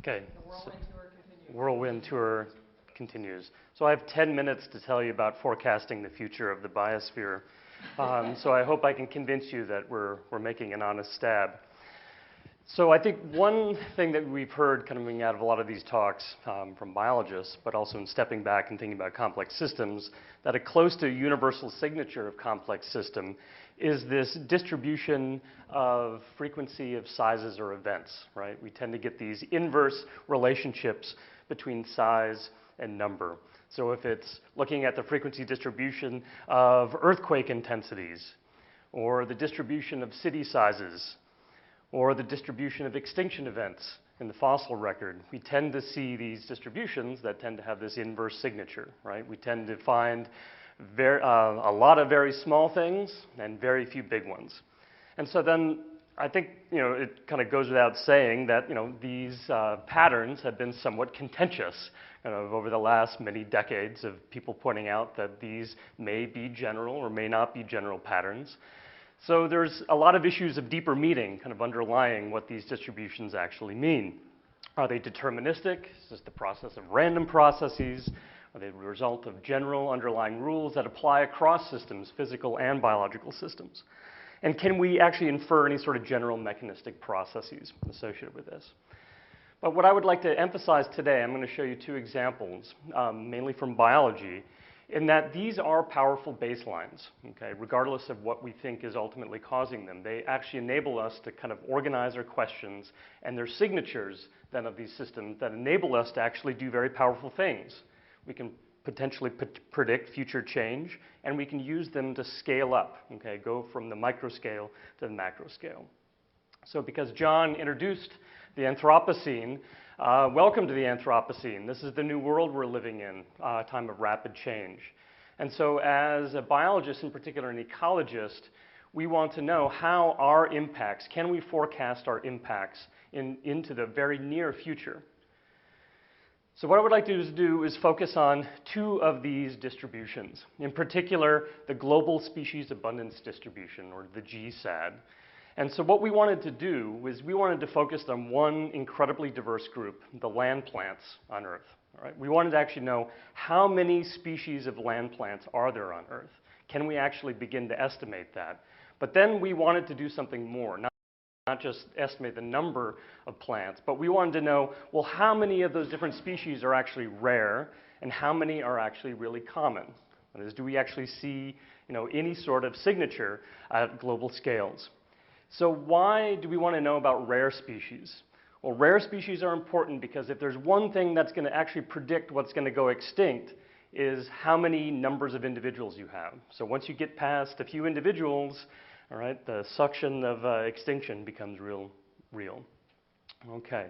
Okay. The whirlwind tour continues. So I have 10 minutes to tell you about forecasting the future of the biosphere. So I hope I can convince you that we're making an honest stab. So I think one thing that we've heard coming out of a lot of these talks from biologists, but also in stepping back and thinking about complex systems, that a close to universal signature of complex system is this distribution of frequency of sizes or events, right? We tend to get these inverse relationships between size and number. So if it's looking at the frequency distribution of earthquake intensities, or the distribution of city sizes, or the distribution of extinction events in the fossil record, we tend to see these distributions that tend to have this inverse signature, right? We tend to find a lot of very small things and very few big ones. And so then I think, it kind of goes without saying that, these patterns have been somewhat contentious over the last many decades of people pointing out that these may be general or may not be general patterns. So there's a lot of issues of deeper meaning kind of underlying what these distributions actually mean. Are they deterministic? Is this the process of random processes? Are they the result of general underlying rules that apply across systems, physical and biological systems? And can we actually infer any sort of general mechanistic processes associated with this? But what I would like to emphasize today, I'm going to show you two examples, mainly from biology, in that these are powerful baselines, okay, regardless of what we think is ultimately causing them. They actually enable us to kind of organize our questions, and they're signatures then of these systems that enable us to actually do very powerful things. We can potentially predict future change, and we can use them to scale up, okay, go from the micro scale to the macro scale. So because John introduced the Anthropocene, welcome to the Anthropocene. This is the new world we're living in, a time of rapid change. And so as a biologist, in particular an ecologist, we want to know how our impacts, can we forecast our impacts into the very near future? So what I would like to do is focus on two of these distributions. In particular, the Global Species Abundance Distribution, or the GSAD. And so what we wanted to do was we wanted to focus on one incredibly diverse group, the land plants on Earth. All right? We wanted to actually know how many species of land plants are there on Earth. Can we actually begin to estimate that? But then we wanted to do something more, not just estimate the number of plants, but we wanted to know, well, how many of those different species are actually rare and how many are actually really common? That is, do we actually see any sort of signature at global scales? So why do we want to know about rare species? Well, rare species are important because if there's one thing that's going to actually predict what's going to go extinct is how many numbers of individuals you have. So once you get past a few individuals, all right, the suction of extinction becomes real. Okay.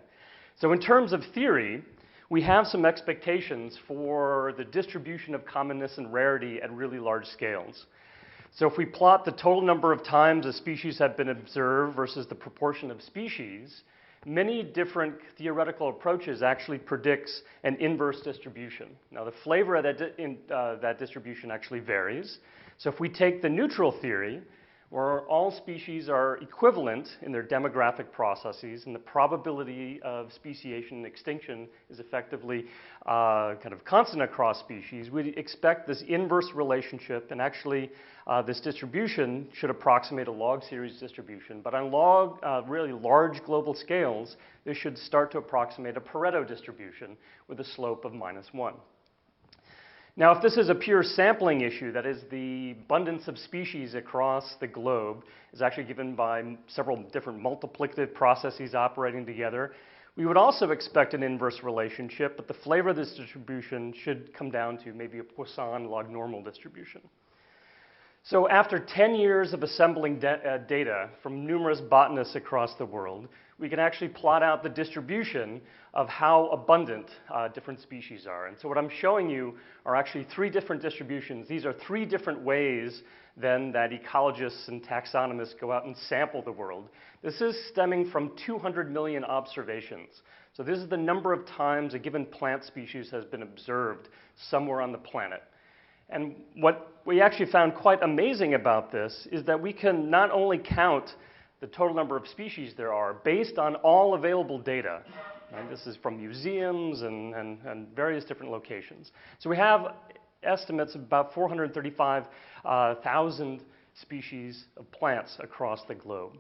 So in terms of theory, we have some expectations for the distribution of commonness and rarity at really large scales. So if we plot the total number of times a species have been observed versus the proportion of species, many different theoretical approaches actually predicts an inverse distribution. Now the flavor of that distribution actually varies. So if we take the neutral theory, where all species are equivalent in their demographic processes and the probability of speciation and extinction is effectively kind of constant across species, we'd expect this inverse relationship, and actually this distribution should approximate a log series distribution, but on really large global scales, this should start to approximate a Pareto distribution with a slope of -1. Now, if this is a pure sampling issue, that is the abundance of species across the globe is actually given by several different multiplicative processes operating together, we would also expect an inverse relationship, but the flavor of this distribution should come down to maybe a Poisson log normal distribution. So after 10 years of assembling data from numerous botanists across the world, we can actually plot out the distribution of how abundant different species are. And so what I'm showing you are actually three different distributions. These are three different ways then that ecologists and taxonomists go out and sample the world. This is stemming from 200 million observations. So this is the number of times a given plant species has been observed somewhere on the planet. And what we actually found quite amazing about this is that we can not only count the total number of species there are based on all available data, Right? This is from museums and various different locations. So we have estimates of about 435,000 species of plants across the globe.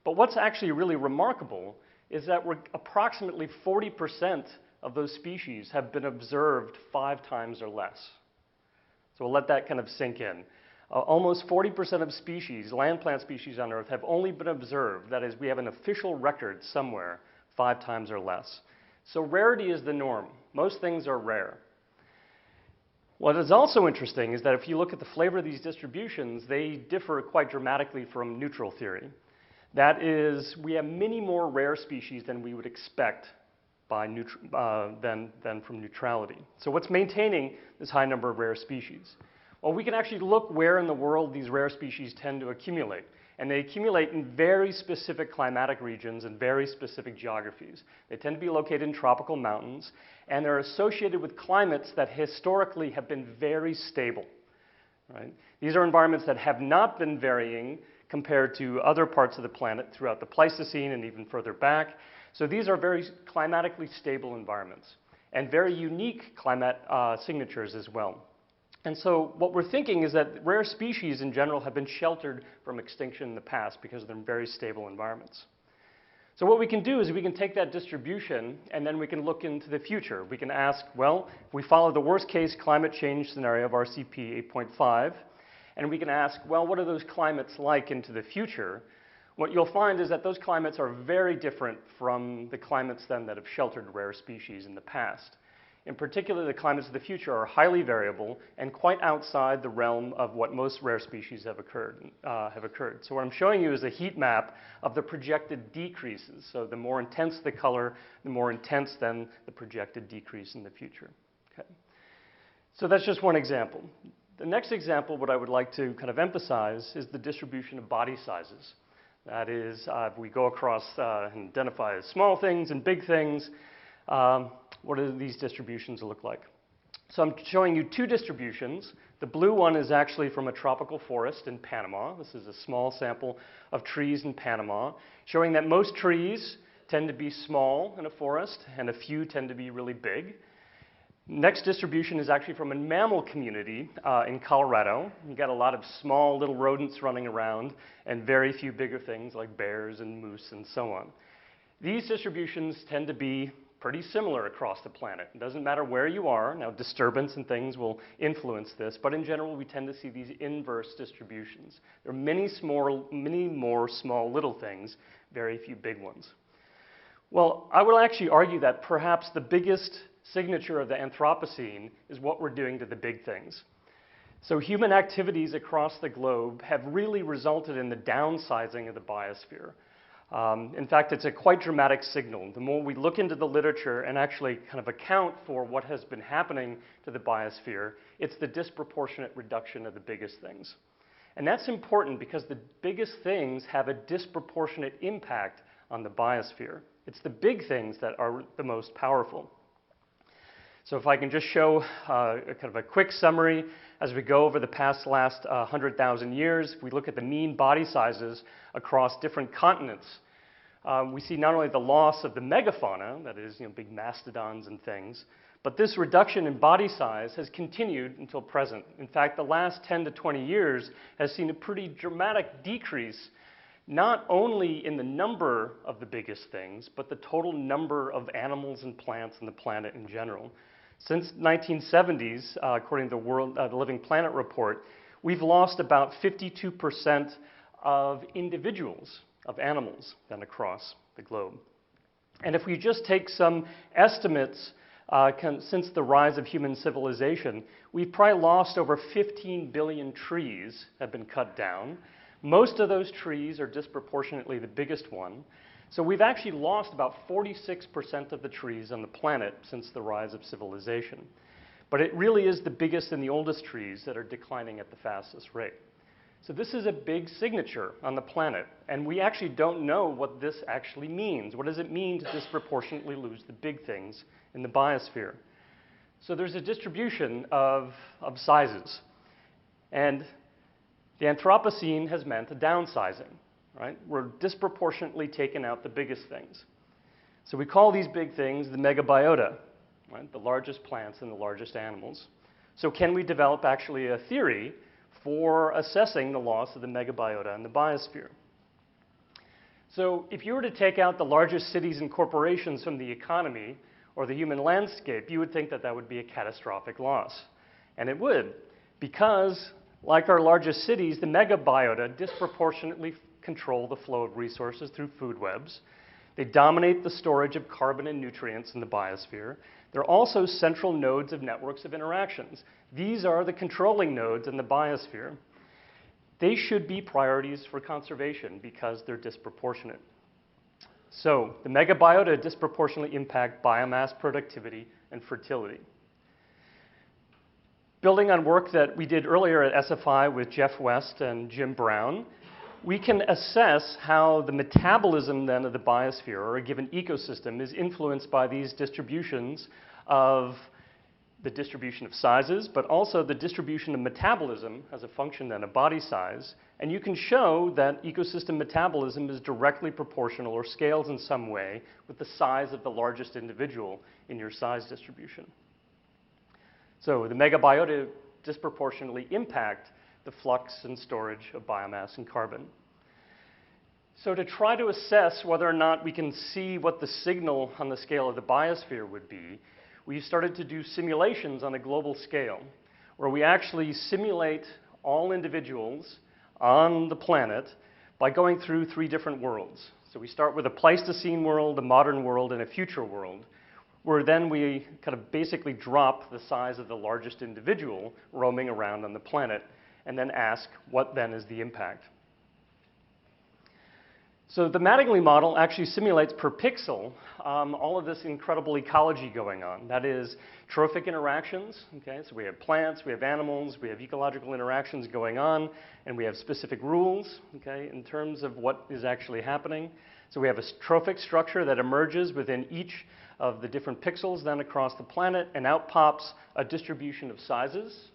But what's actually really remarkable is that approximately 40% of those species have been observed 5 times or less. So we'll let that kind of sink in. Almost 40% of species, land plant species on Earth, have only been observed. That is, we have an official record somewhere 5 times or less. So rarity is the norm. Most things are rare. What is also interesting is that if you look at the flavor of these distributions, they differ quite dramatically from neutral theory. That is, we have many more rare species than we would expect than from neutrality. So what's maintaining this high number of rare species? Well, we can actually look where in the world these rare species tend to accumulate. And they accumulate in very specific climatic regions and very specific geographies. They tend to be located in tropical mountains, and they're associated with climates that historically have been very stable. Right? These are environments that have not been varying compared to other parts of the planet throughout the Pleistocene and even further back. So these are very climatically stable environments and very unique climate signatures as well. And so what we're thinking is that rare species in general have been sheltered from extinction in the past because they're in very stable environments. So what we can do is we can take that distribution and then we can look into the future. We can ask, well, if we follow the worst case climate change scenario of RCP 8.5, and we can ask, well, what are those climates like into the future? What you'll find is that those climates are very different from the climates then that have sheltered rare species in the past. In particular, the climates of the future are highly variable and quite outside the realm of what most rare species have occurred. So what I'm showing you is a heat map of the projected decreases. So the more intense the color, the more intense then the projected decrease in the future. Okay. So that's just one example. The next example, what I would like to kind of emphasize, is the distribution of body sizes. That is, if we go across and identify small things and big things, what do these distributions look like? So I'm showing you 2 distributions. The blue one is actually from a tropical forest in Panama. This is a small sample of trees in Panama, showing that most trees tend to be small in a forest and a few tend to be really big. Next distribution is actually from a mammal community in Colorado. You've got a lot of small little rodents running around and very few bigger things like bears and moose and so on. These distributions tend to be pretty similar across the planet. It doesn't matter where you are. Now, disturbance and things will influence this, but in general, we tend to see these inverse distributions. There are many more small little things, very few big ones. Well, I will actually argue that perhaps the biggest signature of the Anthropocene is what we're doing to the big things. So human activities across the globe have really resulted in the downsizing of the biosphere. In fact, it's a quite dramatic signal. The more we look into the literature and actually kind of account for what has been happening to the biosphere, it's the disproportionate reduction of the biggest things. And that's important because the biggest things have a disproportionate impact on the biosphere. It's the big things that are the most powerful. So if I can just show kind of a quick summary as we go over the last 100,000 years, if we look at the mean body sizes across different continents, we see not only the loss of the megafauna, that is, big mastodons and things, but this reduction in body size has continued until present. In fact, the last 10 to 20 years has seen a pretty dramatic decrease, not only in the number of the biggest things, but the total number of animals and plants on the planet in general. Since the 1970s, according to the Living Planet report, we've lost about 52% of individuals, of animals, then across the globe. And if we just take some estimates since the rise of human civilization, we've probably lost over 15 billion trees have been cut down. Most of those trees are disproportionately the biggest one. So we've actually lost about 46% of the trees on the planet since the rise of civilization. But it really is the biggest and the oldest trees that are declining at the fastest rate. So this is a big signature on the planet, and we actually don't know what this actually means. What does it mean to disproportionately lose the big things in the biosphere? So there's a distribution of sizes, and the Anthropocene has meant a downsizing. Right? We're disproportionately taking out the biggest things. So we call these big things the megabiota, right? The largest plants and the largest animals. So can we develop actually a theory for assessing the loss of the megabiota in the biosphere? So if you were to take out the largest cities and corporations from the economy or the human landscape, you would think that that would be a catastrophic loss. And it would, because like our largest cities, the megabiota disproportionately control the flow of resources through food webs. They dominate the storage of carbon and nutrients in the biosphere. They're also central nodes of networks of interactions. These are the controlling nodes in the biosphere. They should be priorities for conservation because they're disproportionate. So the megabiota disproportionately impact biomass productivity and fertility. Building on work that we did earlier at SFI with Jeff West and Jim Brown, we can assess how the metabolism then of the biosphere or a given ecosystem is influenced by these distributions of the distribution of sizes, but also the distribution of metabolism as a function then of body size. And you can show that ecosystem metabolism is directly proportional or scales in some way with the size of the largest individual in your size distribution. So the megabiota disproportionately impact the flux and storage of biomass and carbon. So to try to assess whether or not we can see what the signal on the scale of the biosphere would be, we started to do simulations on a global scale, where we actually simulate all individuals on the planet by going through 3 different worlds. So we start with a Pleistocene world, a modern world, and a future world, where then we kind of basically drop the size of the largest individual roaming around on the planet, and then ask what then is the impact. So the Mattingly model actually simulates per pixel all of this incredible ecology going on. That is trophic interactions, okay? So we have plants, we have animals, we have ecological interactions going on, and we have specific rules, okay, in terms of what is actually happening. So we have a trophic structure that emerges within each of the different pixels then across the planet, and out pops a distribution of sizes,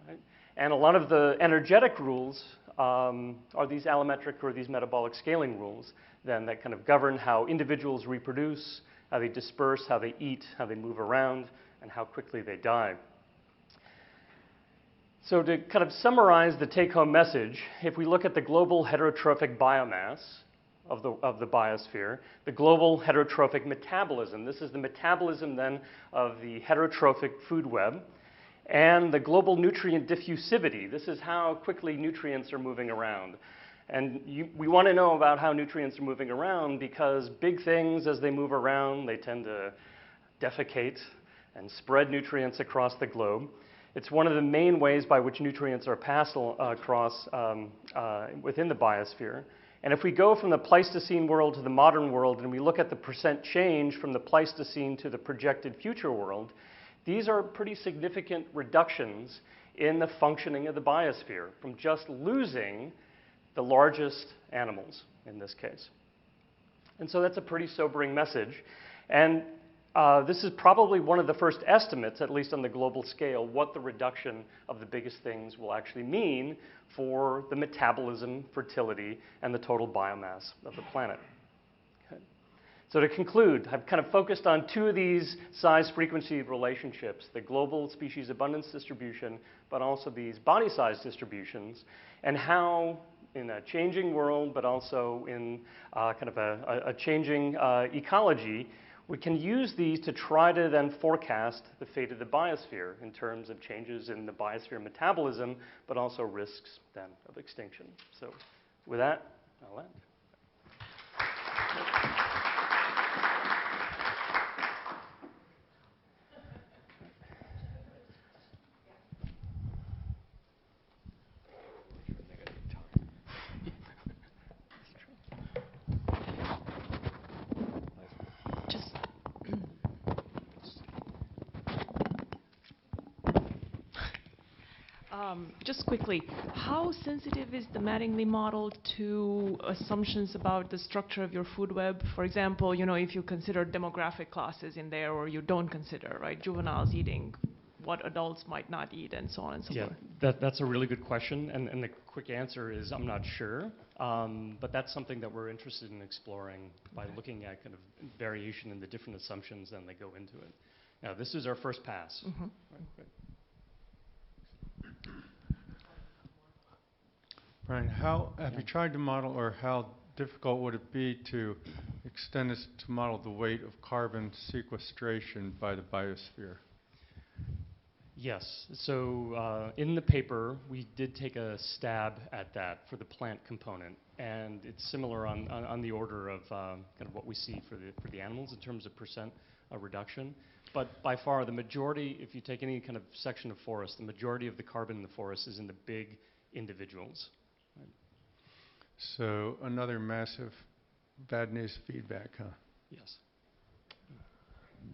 right? And a lot of the energetic rules are these allometric or these metabolic scaling rules then that kind of govern how individuals reproduce, how they disperse, how they eat, how they move around, and how quickly they die. So to kind of summarize the take-home message, if we look at the global heterotrophic biomass of the biosphere, the global heterotrophic metabolism, this is the metabolism then of the heterotrophic food web, and the global nutrient diffusivity. This is how quickly nutrients are moving around. And we want to know about how nutrients are moving around because big things, as they move around, they tend to defecate and spread nutrients across the globe. It's one of the main ways by which nutrients are passed across within the biosphere. And if we go from the Pleistocene world to the modern world and we look at the percent change from the Pleistocene to the projected future world, these are pretty significant reductions in the functioning of the biosphere from just losing the largest animals in this case. And so that's a pretty sobering message. And this is probably one of the first estimates, at least on the global scale, what the reduction of the biggest things will actually mean for the metabolism, fertility, and the total biomass of the planet. So to conclude, I've kind of focused on 2 of these size-frequency relationships, the global species abundance distribution, but also these body size distributions, and how in a changing world, but also in kind of a changing ecology, we can use these to try to then forecast the fate of the biosphere in terms of changes in the biosphere metabolism, but also risks then of extinction. So with that, I'll end. Just quickly, how sensitive is the Mattingly model to assumptions about the structure of your food web? For example, if you consider demographic classes in there or you don't consider, right? Juveniles eating what adults might not eat and so on and so Yeah, forth? that's a really good question, and the quick answer is I'm not sure, but that's something that we're interested in exploring by looking at kind of variation in the different assumptions and they go into it. Now, this is our first pass. Mhm. Right. Brian, how have you tried to model, or how difficult would it be to extend this to model the weight of carbon sequestration by the biosphere? Yes. So in the paper, we did take a stab at that for the plant component, and it's similar on the order of kind of what we see for the animals in terms of percent reduction. But by far, the majority, if you take any kind of section of forest, the majority of the carbon in the forest is in the big individuals. Right? So another massive bad news feedback, huh? Yes.